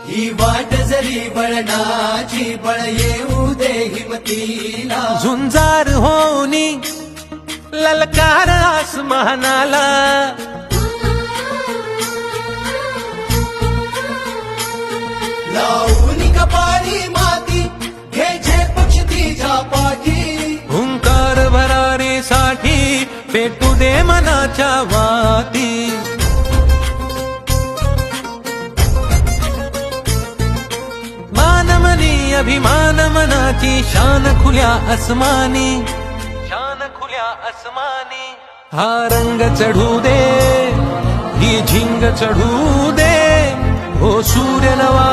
ही वाट जरी बळणाची बळ येऊ दे हिमतीला झुंजार होनी ललकार आसमानाला लावून कपाळी माती घ्यायचे पक्ष तिच्या पाठी हुंकार भरारीसाठी पेटू दे मनाच्या वाती मानमनी अभिमान मनाची शान खुल्या आसमानी शान खुल्या आसमानी हा रंग चढू दे ही झिंग चढू दे हो सूर्य नवा